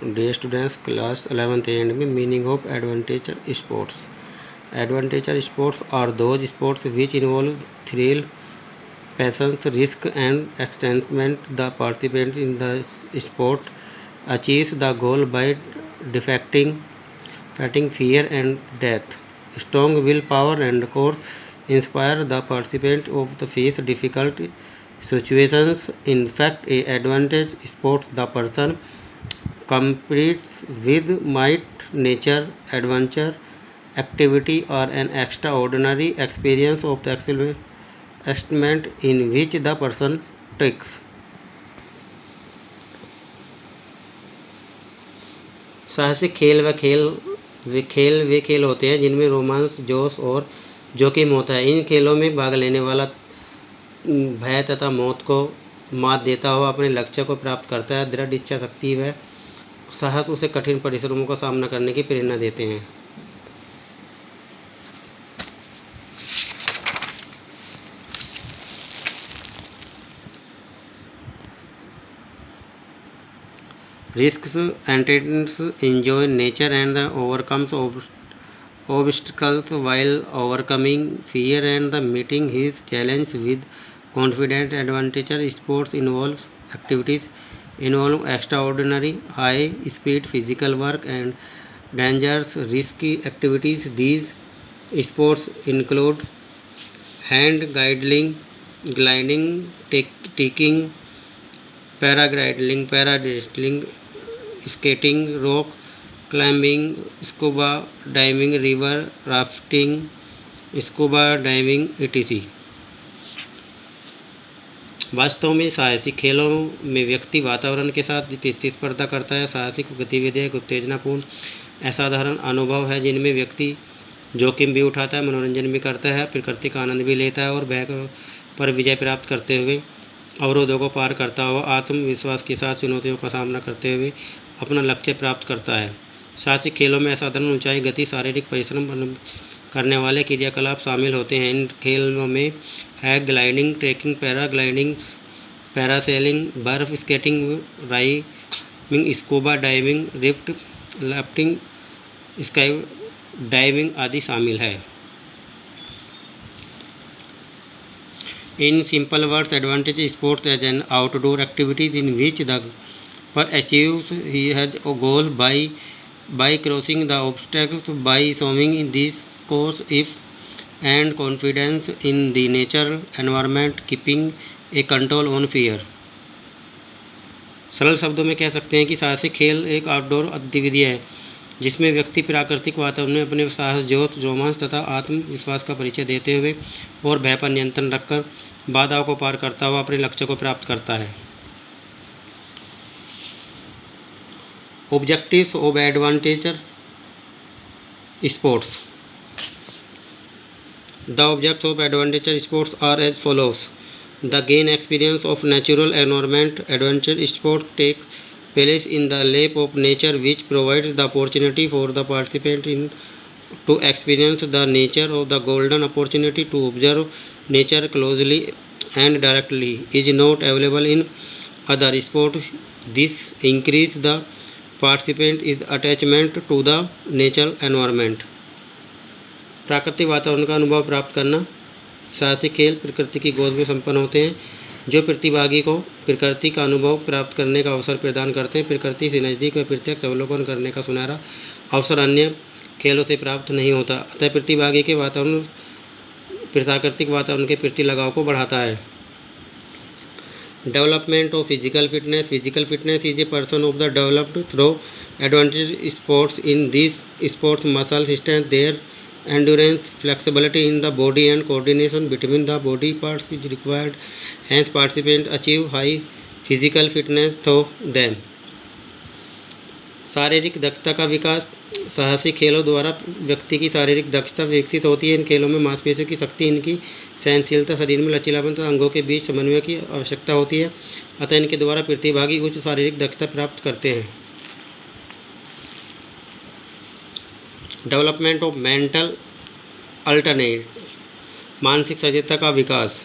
Dear students, class 11th and में meaning of adventure sports. Adventure sports are those sports which involve thrill, passion, risk, and excitement. The participant in the sport achieves the goal by fighting fear and death. Strong willpower and courage inspire the participant of the face difficult situations. In fact, a advantage sports the person competes with might, nature, adventure, activity, or an extraordinary experience of the experiment in which the person takes. साहसिक खेल वे खेल होते हैं जिनमें romance, जोश और जोखिम होता है। इन खेलों में भाग लेने वाला भय तथा मौत को मात देता हुआ अपने लक्ष्य को प्राप्त करता है। दृढ़ इच्छा शक्ति व साहस उसे कठिन परिश्रमों का सामना करने की प्रेरणा देते हैं। Risks athletes enjoy nature and overcomes obstacles while overcoming fear and meeting his challenge with confident. Adventure sports involve activities involve extraordinary high speed physical work and dangerous risky activities. These sports include hand gliding, taking, paragliding, skating, rock climbing, scuba diving, river rafting, etc. वास्तव में साहसिक खेलों में व्यक्ति वातावरण के साथ प्रतिस्पर्धा करता है। साहसिक गतिविधियाँ एक उत्तेजनापूर्ण असाधारण अनुभव है जिनमें व्यक्ति जोखिम भी उठाता है, मनोरंजन भी करता है, प्रकृति का आनंद भी लेता है और भय पर विजय प्राप्त करते हुए अवरोधों को पार करता हुआ आत्मविश्वास के साथ चुनौतियों का सामना करते हुए अपना लक्ष्य प्राप्त करता है। साहसिक खेलों में असाधारण ऊंचाई, गति, शारीरिक परिश्रम करने वाले क्रियाकलाप शामिल होते हैं। इन खेलों में hang gliding, trekking, paragliding, parasailing, बर्फ skating, riding, scuba diving, rift rafting, sky diving आदि शामिल है। In simple words, adventure sports as an outdoor activity in which the person achieves his goal by crossing the obstacles, by showing this course if and confidence in the natural environment, keeping a control on fear. सरल शब्दों में कह सकते हैं कि साहसिक खेल एक आउटडोर गतिविधि है जिसमें व्यक्ति प्राकृतिक वातावरण में अपने साहस, जोश, रोमांच तथा आत्मविश्वास का परिचय देते हुए और भय पर नियंत्रण रखकर बाधाओं को पार करता हुआ अपने लक्ष्य को प्राप्त करता है। Objectives of adventure sports. The objects of adventure sports are as follows: the gain experience of natural environment. Adventure sport takes place in the lap of nature, which provides the opportunity for the participant to experience the nature of the golden opportunity to observe nature closely and directly is not available in other sports. This increase the participant attachment to the natural environment. प्राकृतिक वातावरण का अनुभव प्राप्त करना। साहसिक खेल प्रकृति की गोद में संपन्न होते हैं जो प्रतिभागी को प्रकृति का अनुभव प्राप्त करने का अवसर प्रदान करते हैं। प्रकृति से नज़दीक व प्रत्यक्ष अवलोकन करने का सुनहरा अवसर अन्य खेलों से प्राप्त नहीं होता, अतः प्रतिभागी के प्राकृतिक वातावरण के प्रति लगाव को बढ़ाता है। Development of physical fitness. Physical fitness is a person of the developed through adventure sports. In this sports muscle strength, their endurance, flexibility in the body and coordination between the body parts is required. Hence participants achieve high physical fitness through them. शारीरिक दक्षता का विकास। साहसिक खेलों द्वारा व्यक्ति की शारीरिक दक्षता विकसित होती है। इन खेलों में मांसपेशियों की शक्ति, इनकी सहनशीलता, शरीर में लचीलापन तथा अंगों के बीच समन्वय की आवश्यकता होती है, अतः इनके द्वारा प्रतिभागी उच्च शारीरिक दक्षता प्राप्त करते हैं। Development of mental alternate. मानसिक सचेतता का विकास।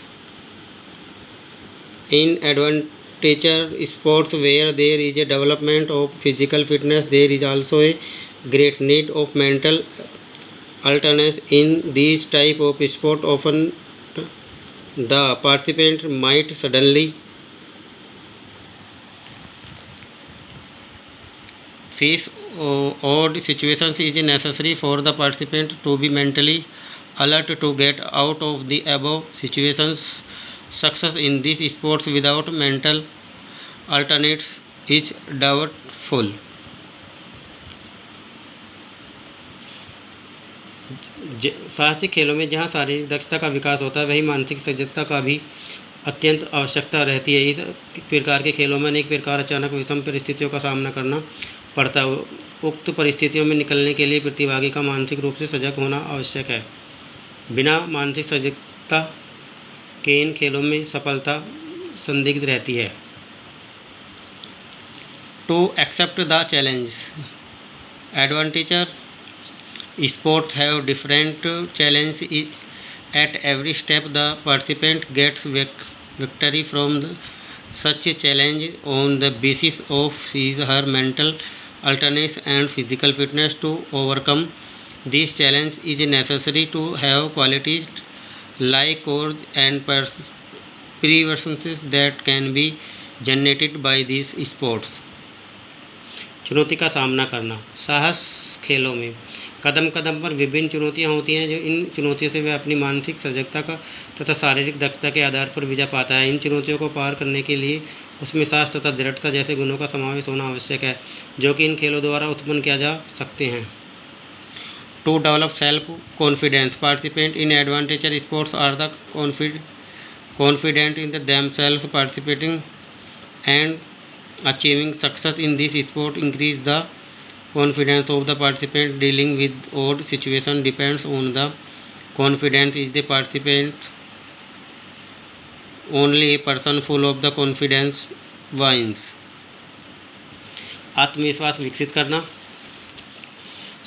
इन adventure sports where there is a development of physical fitness, there is also a great need of mental alertness. In these type of sport, often the participant might suddenly face odd situations. It is necessary for the participant to be mentally alert to get out of the above situations. Success in these sports without mental alternates is doubtful. साहसिक खेलों में जहाँ शारीरिक दक्षता का विकास होता है, वहीं मानसिक सजगता का भी अत्यंत आवश्यकता रहती है। इस प्रकार के खेलों में अनेक प्रकार अचानक विषम परिस्थितियों का सामना करना पड़ता है। उक्त परिस्थितियों में निकलने के लिए प्रतिभागी का मानसिक रूप से सजग होना आवश्यक है। बिना मानसिक सजगता के इन खेलों में सफलता संदिग्ध रहती है। To accept the challenge, adventure sports have different challenges at every step. The participant gets victory from such a challenge on the basis of his her mental alertness and physical fitness. To overcome these challenges is necessary to have qualities like courage and perseverance that can be generated by these sports. चुनौती का सामना करना, साहस खेलों में कदम कदम पर विभिन्न चुनौतियां होती हैं। जो इन चुनौतियों से वह अपनी मानसिक सजगता का तथा शारीरिक दक्षता के आधार पर विजय पाता है। इन चुनौतियों को पार करने के लिए उसमें साहस तथा दृढ़ता जैसे गुणों का समावेश होना आवश्यक है, जो कि इन खेलों द्वारा उत्पन्न किया जा सकते हैं। To develop self confidence, participant in adventure sports are the confident in themselves. Participating and achieving success in this sport increase the confidence of the participant. Dealing with odd situation depends on the confidence is the participant. Only a person full of the confidence wins. आत्मविश्वास विकसित करना,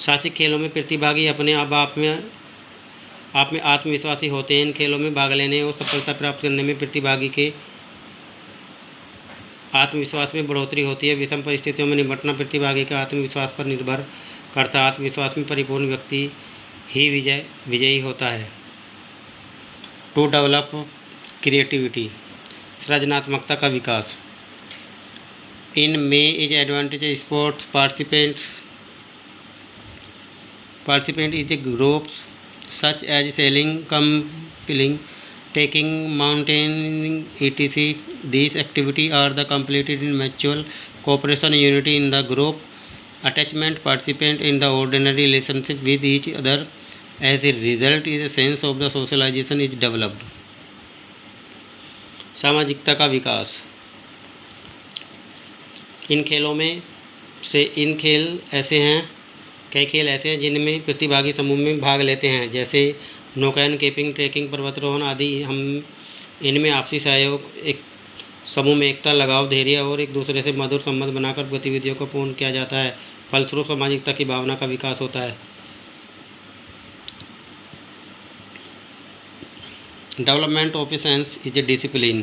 साहसिक खेलों में प्रतिभागी अपने आप में आत्मविश्वासी होते हैं। इन खेलों में भाग लेने और सफलता प्राप्त करने में प्रतिभागी के आत्मविश्वास में बढ़ोतरी होती है। विषम परिस्थितियों में निपटना प्रतिभागी के आत्मविश्वास पर निर्भर करता है। आत्मविश्वास में परिपूर्ण व्यक्ति ही विजयी होता है। टू डेवलप क्रिएटिविटी, सृजनात्मकता का विकास। इन मे is adventure sports participant is a group such as sailing, camping, taking mountaineering, etc. These activities are the completed in mutual cooperation, unity in the group, attachment, participant in the ordinary relationship with each other. As a result, is a sense of the socialization is developed. सामाजिकता का विकास। इन खेल ऐसे हैं, कई खेल ऐसे हैं जिनमें प्रतिभागी समूह में भाग लेते हैं, जैसे नौकायन, कैंपिंग, ट्रैकिंग, पर्वतारोहण आदि। हम इनमें आपसी सहयोग, एक समूह में एकता, लगाव, धैर्य और एक दूसरे से मधुर संबंध बनाकर गतिविधियों को पूर्ण किया जाता है। फलस्वरूप सामाजिकता की भावना का विकास होता है। Development of a sense is a discipline.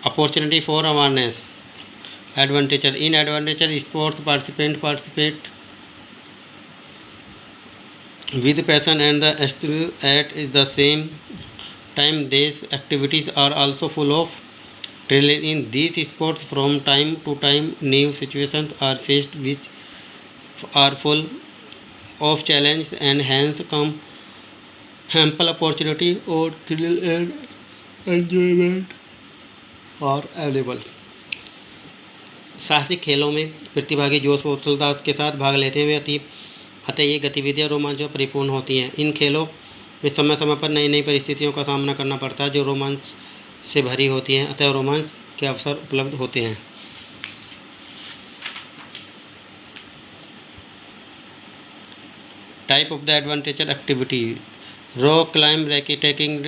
Opportunity for awareness, adventure. In adventure sports participate with passion and the at the same time. These activities are also full of thrill. In these sports, from time to time, new situations are faced which are full of challenge and hence come ample opportunity or thrill and enjoyment are available. साहसिक खेलों में प्रतिभागी जोश और उत्साह के साथ भाग लेते हैं, वे अतः ये गतिविधियाँ रोमांच परिपूर्ण होती हैं। इन खेलों में समय समय पर नई नई परिस्थितियों का सामना करना पड़ता है जो रोमांच से भरी होती हैं, अतः रोमांच के अवसर उपलब्ध होते हैं। Type of the adventure activity, rock climb, trekking,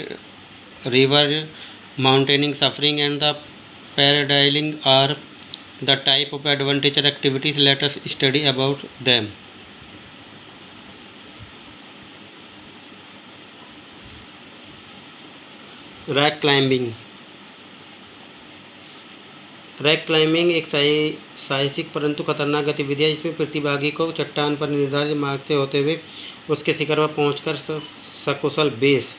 river mountaineering, surfing and the paragliding are the type of adventure activities. Let us study about them. Rack climbing. Rack climbing एक साहसिक परंतु खतरनाक गतिविधि है जिसमें प्रतिभागी को चट्टान पर निर्धारित मार्ग से होते हुए उसके शिखर पर पहुंचकर सकुशल बेस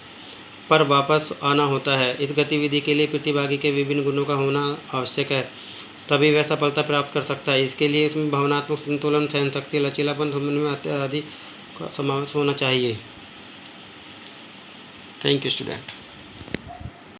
पर वापस आना होता है। इस गतिविधि के लिए प्रतिभागी के विभिन्न गुणों का होना आवश्यक है, तभी वह सफलता प्राप्त कर सकता है। इसके लिए इसमें भावनात्मक संतुलन, सहनशक्ति, लचीलापन, समन्वय आदि का समावेश होना चाहिए। Thank you student.